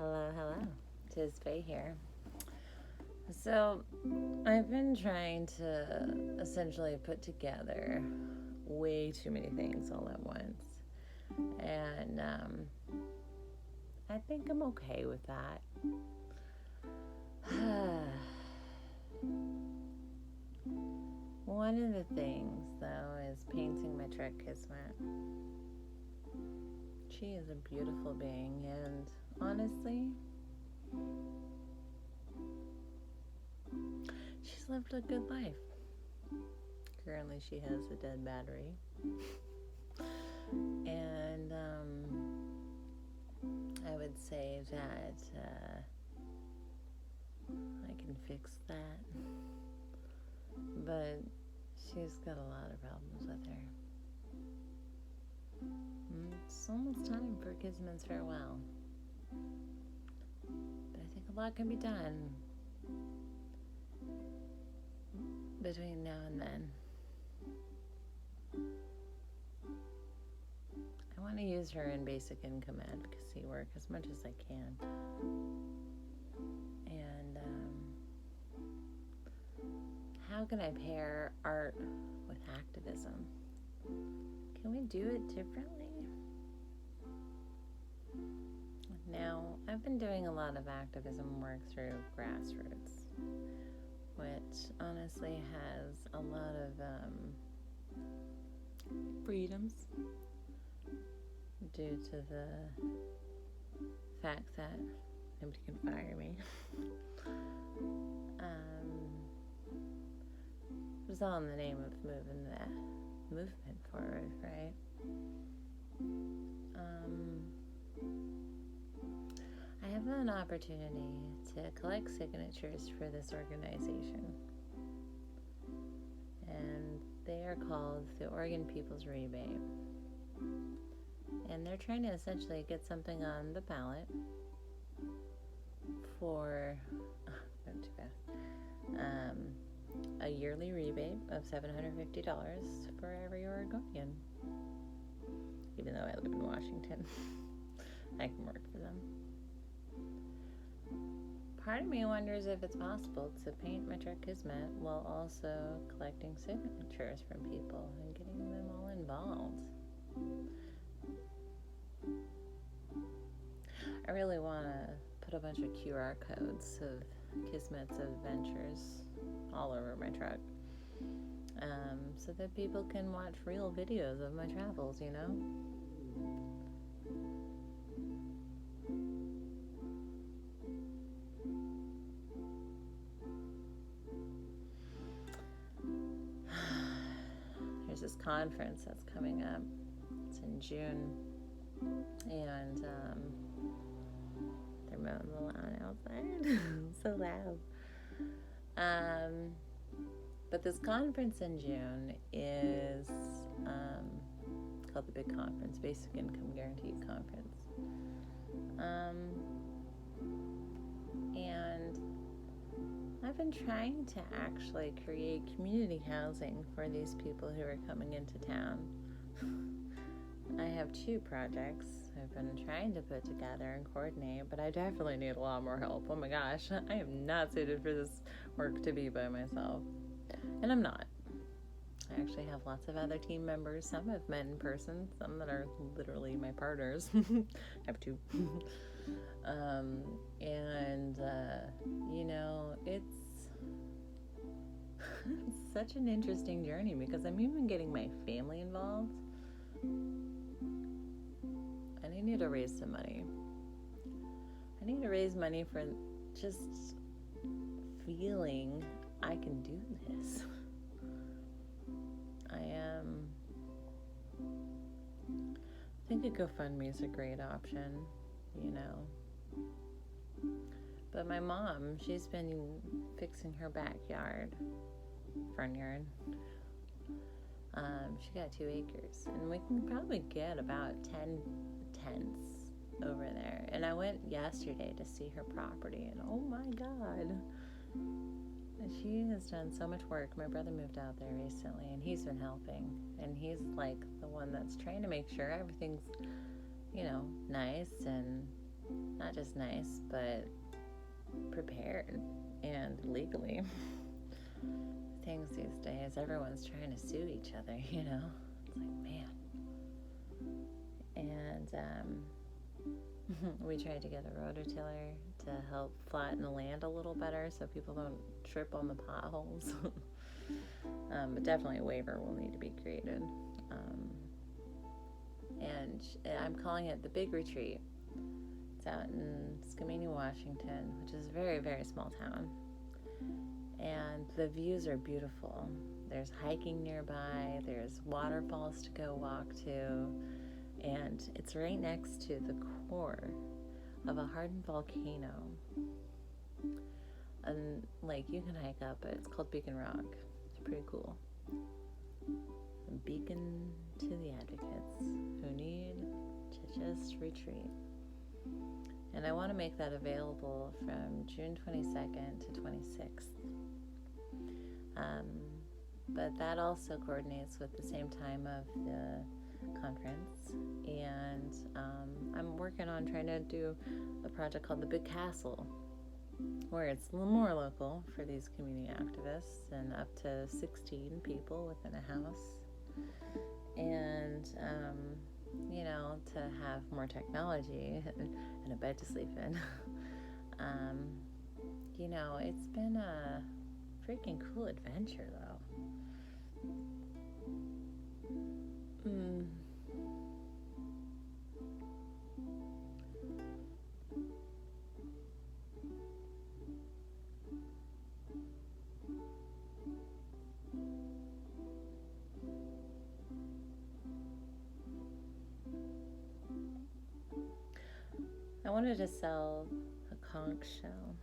Hello, hello. Tis Faye here. So, I've been trying to essentially put together way too many things all at once. And I think I'm okay with that. One of the things, though, is painting my truck Kismet. She is a beautiful being, and honestly, she's lived a good life. Currently, she has a dead battery. And I would say that I can fix that. But she's got a lot of problems with her. It's almost time for Kismet's farewell. But I think a lot can be done between now and then. I want to use her in basic income advocacy work as much as I can. And how can I pair art with activism? Can we do it differently? Now, I've been doing a lot of activism work through Grassroots, which honestly has a lot of freedoms due to the fact that nobody can fire me. It was all in the name of moving that movement forward, right? I have an opportunity to collect signatures for this organization, and they are called the Oregon People's Rebate, and they're trying to essentially get something on the ballot for not too bad, a yearly rebate of $750 for every Oregonian. Even though I live in Washington, I can work for them. Part of me wonders if it's possible to paint my truck Kismet while also collecting signatures from people and getting them all involved. I really want to put a bunch of QR codes of Kismet's adventures all over my truck, so that people can watch real videos of my travels, you know? There's this conference that's coming up. It's in June, and they're mowing the lawn outside. So loud. But this conference in June is called the Big Conference, Basic Income Guaranteed Conference. And I've been trying to actually create community housing for these people who are coming into town. I have 2 projects I've been trying to put together and coordinate, but I definitely need a lot more help. Oh my gosh, I am not suited for this work to be by myself. And I'm not. I actually have lots of other team members. Some I've met in person, some that are literally my partners. I have 2. You know, it's such an interesting journey because I'm even getting my family involved. And I need to raise some money. I need to raise money for just feeling I can do this. I think a GoFundMe is a great option, you know. But my mom, she's been fixing her backyard, front yard. She got 2 acres, and we can probably get about 10 tents over there. And I went yesterday to see her property, and oh my God, she has done so much work. My brother moved out there recently, and he's been helping, and he's like the one that's trying to make sure everything's, you know, nice and not not just nice, but prepared and legally. Things these days, everyone's trying to sue each other, you know? It's like, man. And we tried to get a rototiller to help flatten the land a little better so people don't trip on the potholes. But definitely a waiver will need to be created. And I'm calling it the Big Retreat. It's out in Skamania, Washington, which is a very, very small town. And the views are beautiful. There's hiking nearby, there's waterfalls to go walk to, and it's right next to the core of a hardened volcano. And like you can hike up it. It's called Beacon Rock. It's pretty cool. A beacon to the advocates who need to just retreat. And I want to make that available from June 22nd to 26th. But that also coordinates with the same time of the conference. And I'm working on trying to do a project called the Big Castle, where it's a little more local for these community activists and up to 16 people within a house. And, you know, to have more technology and a bed to sleep in. You know, it's been a freaking cool adventure, though. I wanted to sell a conch shell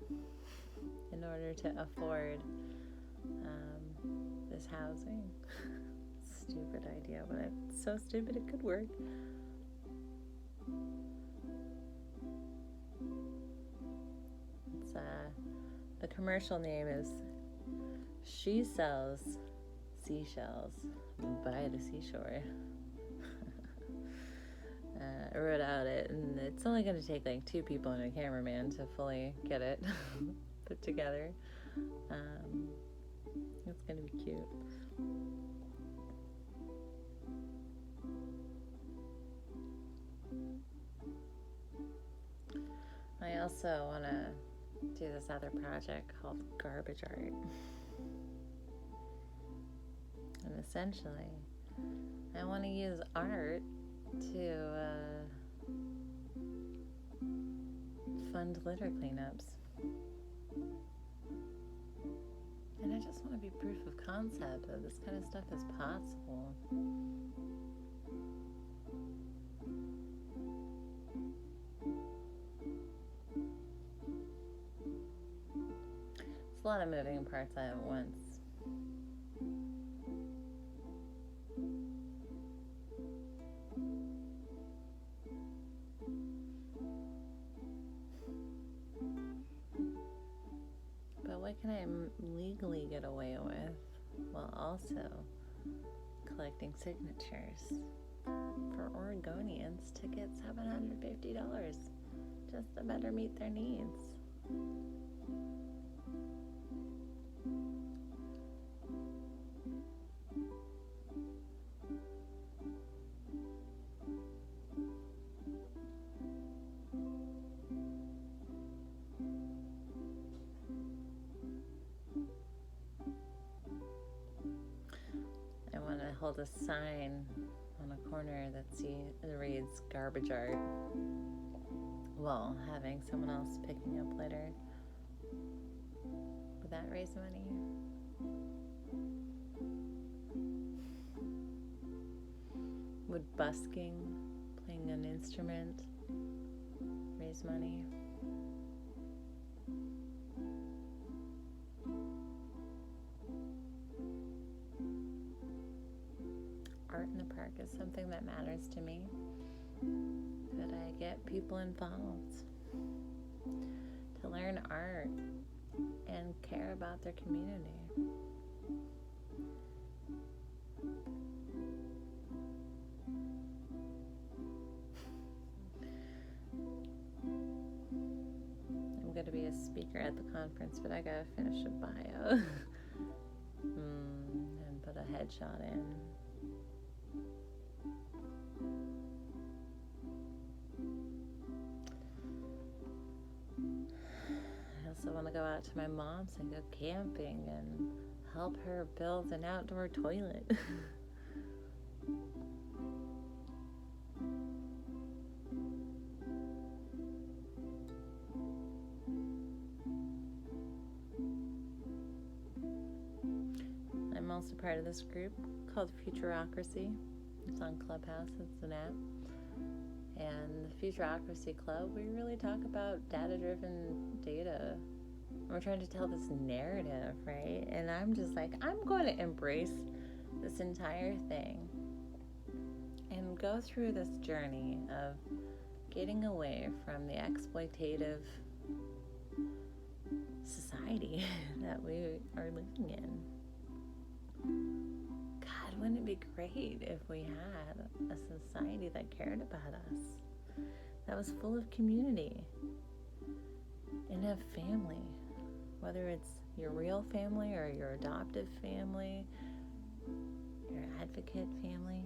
in order to afford this housing. Stupid idea, but it's so stupid it could work. It's the commercial name is She Sells Seashells by the Seashore. I wrote out it, and it's only going to take like 2 people and a cameraman to fully get it put together. It's going to be cute. I also want to do this other project called garbage art. And essentially, I want to use art to fund litter cleanups. And I just want to be proof of concept that this kind of stuff is possible. It's a lot of moving parts at once. What can I legally get away with while also collecting signatures for Oregonians to get $750 just to better meet their needs? Hold a sign on a corner that reads garbage art while having someone else picking up litter. Would that raise money? Would busking, playing an instrument, raise money? Art in the park is something that matters to me. Could I get people involved to learn art and care about their community? going to be a speaker at the conference, but I gotta finish a bio and put a headshot in. I also want to go out to my mom's and go camping and help her build an outdoor toilet. I'm also part of this group called Futurocracy. It's on Clubhouse, it's an app. And the Futurocracy Club, we really talk about data-driven data. We're trying to tell this narrative, right? And I'm just like, I'm going to embrace this entire thing and go through this journey of getting away from the exploitative society that we are living in. God, wouldn't it be great if we had a society that cared about us, that was full of community, and have family, whether it's your real family or your adoptive family, your advocate family.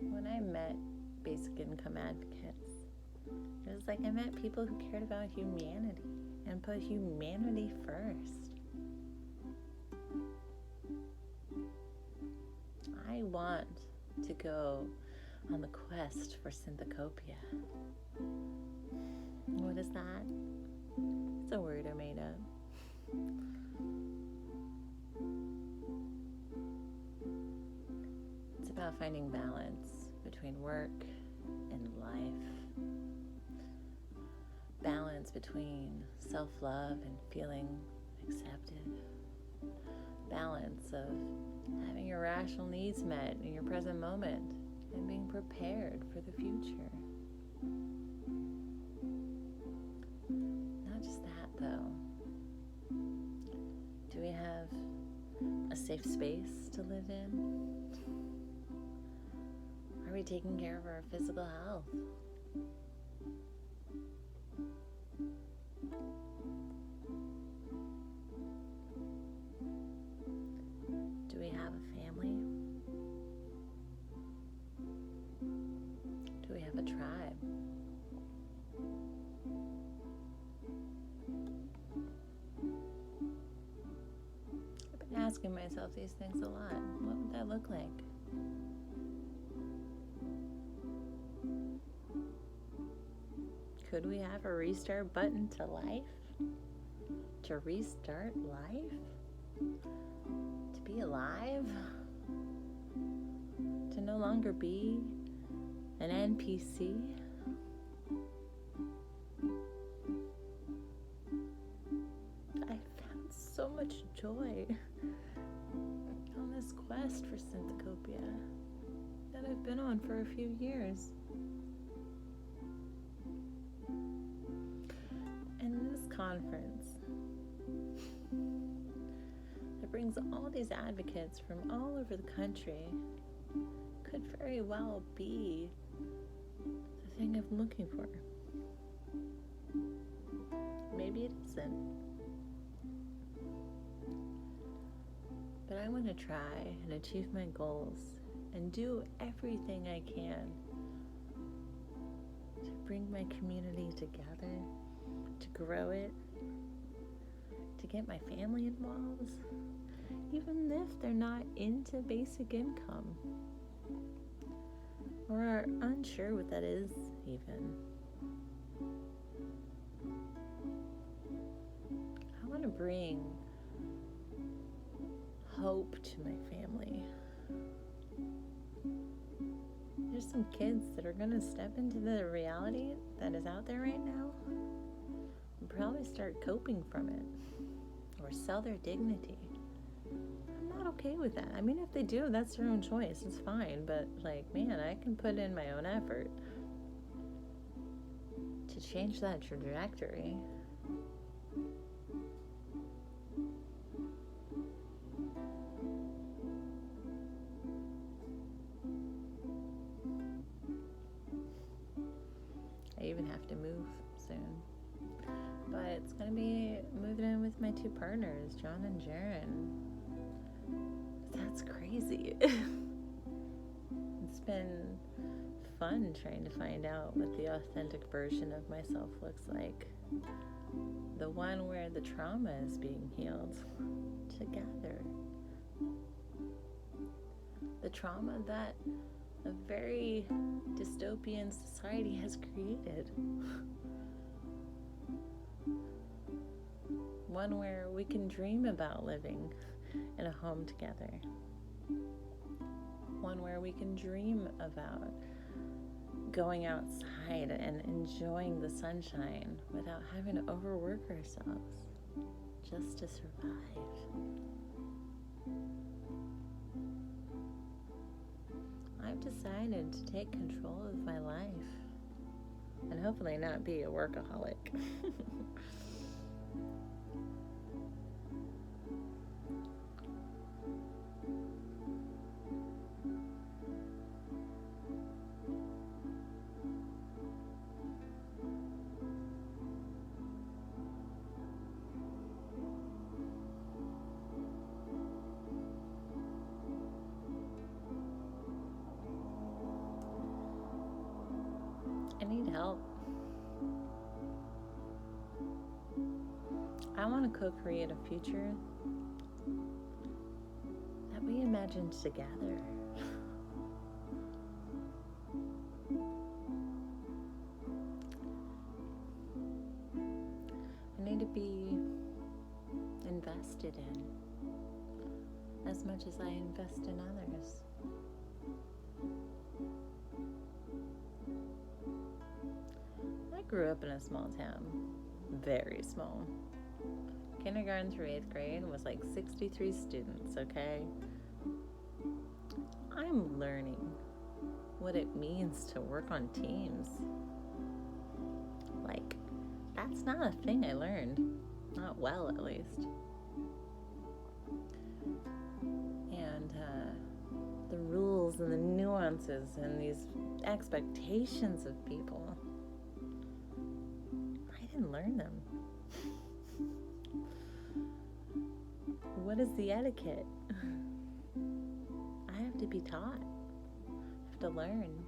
When I met basic income advocates, it was like I met people who cared about humanity and put humanity first. I want to go on the quest for Synthecopia. What is that? It's a word I made up. It's about finding balance between work and life. Balance between self-love and feeling accepted. Balance of having your rational needs met in your present moment and being prepared for the future. Not just that, though. Do we have a safe space to live in? Are we taking care of our physical health? Do we have a family? Do we have a tribe? I've been asking myself these things a lot. What would that look like? Could we have a restart button to life? To restart life? To be alive? To no longer be an NPC? I found so much joy on this quest for Synthecopia that I've been on for a few years. And this conference that brings all these advocates from all over the country could very well be the thing I'm looking for. Maybe it isn't. But I want to try and achieve my goals and do everything I can to bring my community together, to grow it, to get my family involved, even if they're not into basic income or are unsure what that is even. I want to bring hope to my family. There's some kids that are going to step into the reality that is out there right now and probably start coping from it or sell their dignity. I'm not okay with that. I mean, if they do, that's their own choice. It's fine. But, man, I can put in my own effort to change that trajectory. I even have to move soon. But it's going to be moving in with my two partners, John and Jaron. That's crazy. It's been fun trying to find out what the authentic version of myself looks like. The one where the trauma is being healed together. The trauma that a very dystopian society has created. One where we can dream about living in a home together. One where we can dream about going outside and enjoying the sunshine without having to overwork ourselves just to survive. I've decided to take control of my life and hopefully not be a workaholic. I need help. I want to co-create a future that we imagine together. I need to be invested in as much as I invest in others. I grew up in a small town, very small. Kindergarten through 8th grade was like 63 students, okay? I'm learning what it means to work on teams. Like, that's not a thing I learned. Not well, at least. And the rules and the nuances and these expectations of people, I didn't learn them. What is the etiquette? I have to be taught. I have to learn.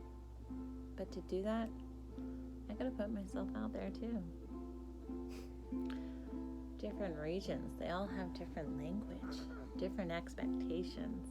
But to do that, I gotta put myself out there too. Different regions, they all have different language, different expectations.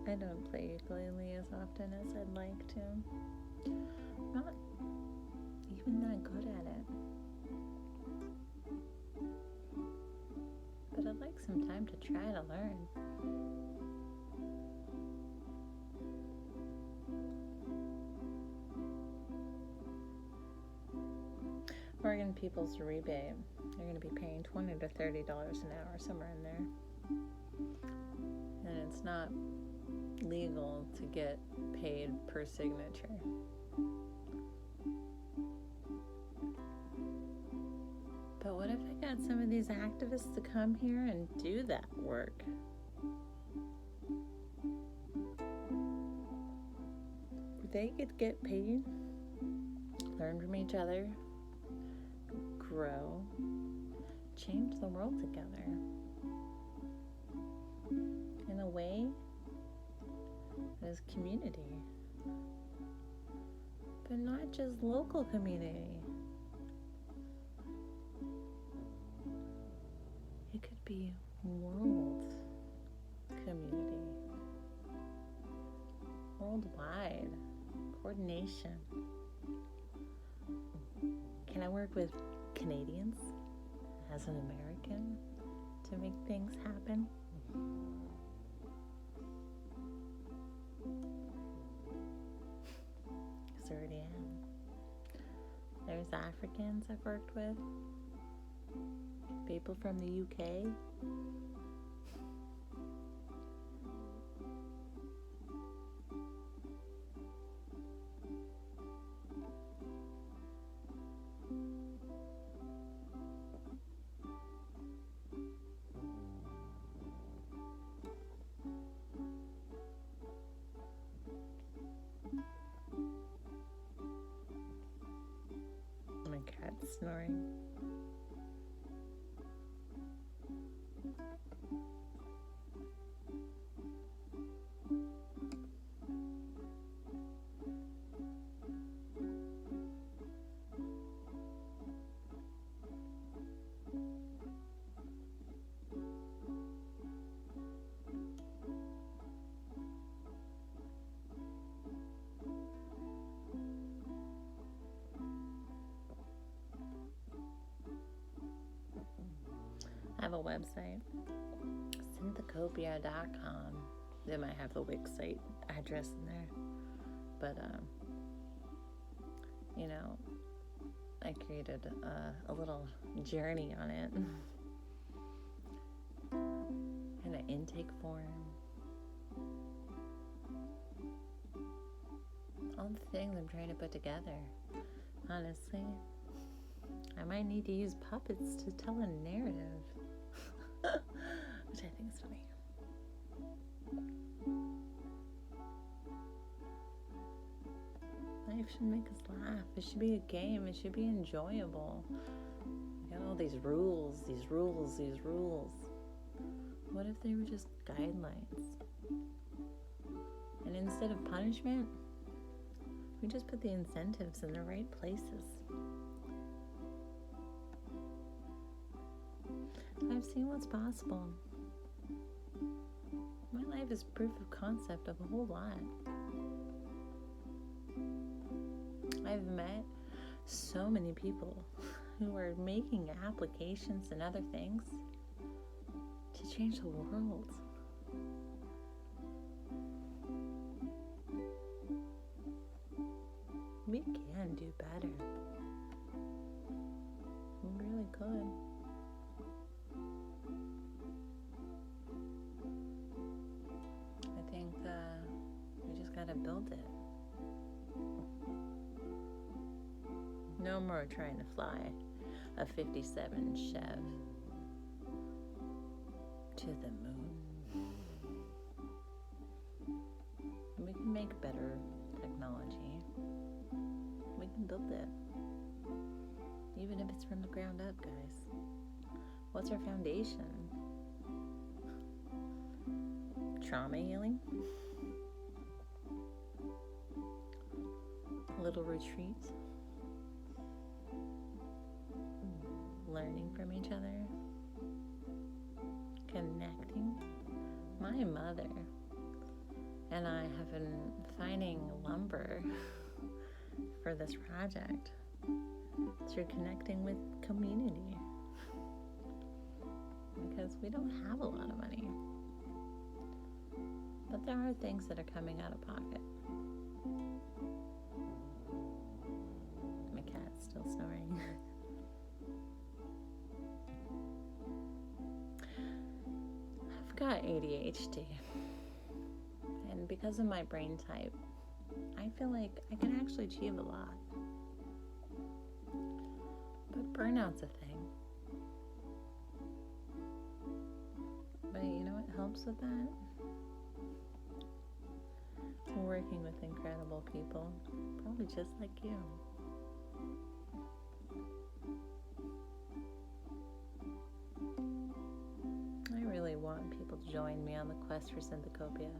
I don't play ukulele as often as I'd like to. I'm not even that good at it. But I'd like some time to try to learn. Oregon People's rebate. They're going to be paying $20 to $30 an hour, somewhere in there. And it's not legal to get paid per signature. But what if I got some of these activists to come here and do that work? They could get paid, learn from each other, grow, change the world together in a way that is community, but not just local community. It could be world community, worldwide coordination. Can I work with Canadians as an American to make things happen? Because I already am. There's Africans I've worked with, people from the UK. snoring. I have a website, Synthecopia.com. They might have the Wix site address in there. But, I created a little journey on it. And an intake form. All the things I'm trying to put together. Honestly, I might need to use puppets to tell a narrative. Which I think is funny. Life should make us laugh. It should be a game. It should be enjoyable. We got all these rules. What if they were just guidelines? And instead of punishment, we just put the incentives in the right places. I've seen what's possible. My life is proof of concept of a whole lot. I've met so many people who are making applications and other things to change the world. We can do better. We really could. I think we just gotta build it. No more trying to fly a 57 Chev to the moon. We can make better technology. We can build it. Even if it's from the ground up, guys. What's our foundation? Trauma healing? A little retreat? Learning from each other? Connecting? My mother and I have been finding lumber for this project through connecting with community, because we don't have a lot of money, but there are things that are coming out of pocket. My cat's still snoring. I've got ADHD, and because of my brain type, I feel like I can actually achieve a lot. But burnout's a thing. But you know what helps with that? Working with incredible people, probably just like you. I really want people to join me on the quest for Synthecopia.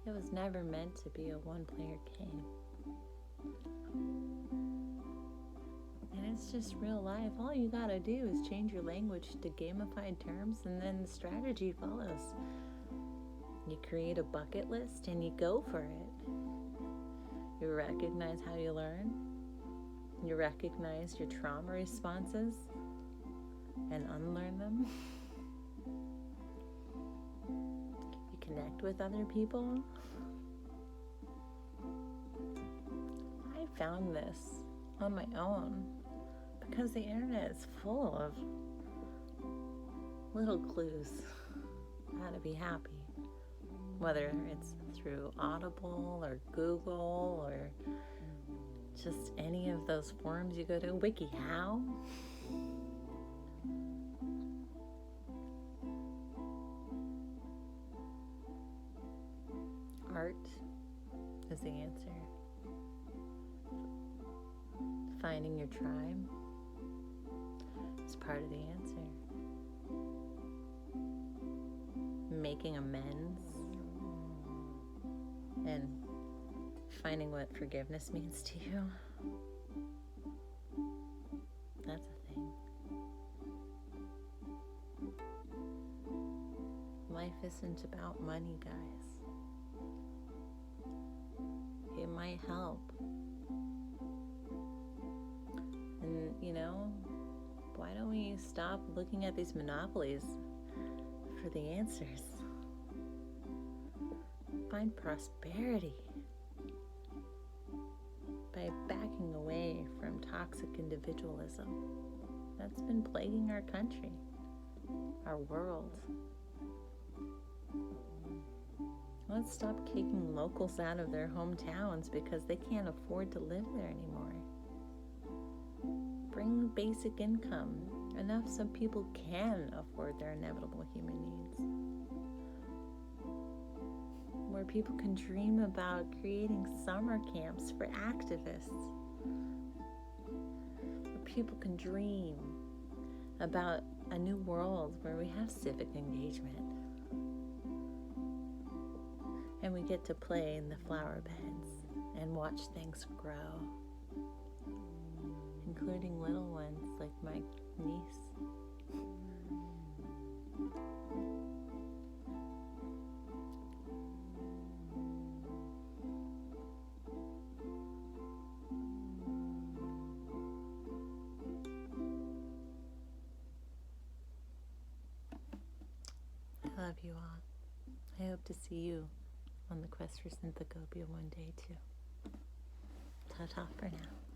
It was never meant to be a one-player game. And it's just real life. All you gotta do is change your language to gamified terms, and then the strategy follows. You create a bucket list and you go for it. You recognize how you learn. You recognize your trauma responses and unlearn them. You connect with other people. I found this on my own because the internet is full of little clues how to be happy. Whether it's through Audible or Google or just any of those forums you go to, WikiHow. Art is the answer. Finding your tribe, part of the answer. Making amends and finding what forgiveness means to you. That's a thing. Life isn't about money, guys. It might help. And, why don't we stop looking at these monopolies for the answers? Find prosperity by backing away from toxic individualism that's been plaguing our country, our world. Let's stop kicking locals out of their hometowns because they can't afford to live there anymore. Bring basic income, enough so people can afford their inevitable human needs. Where people can dream about creating summer camps for activists. Where people can dream about a new world where we have civic engagement. And we get to play in the flower beds and watch things grow, including little ones like my niece. I love you all. I hope to see you on the quest for Synthecopia one day too. Ta-ta for now.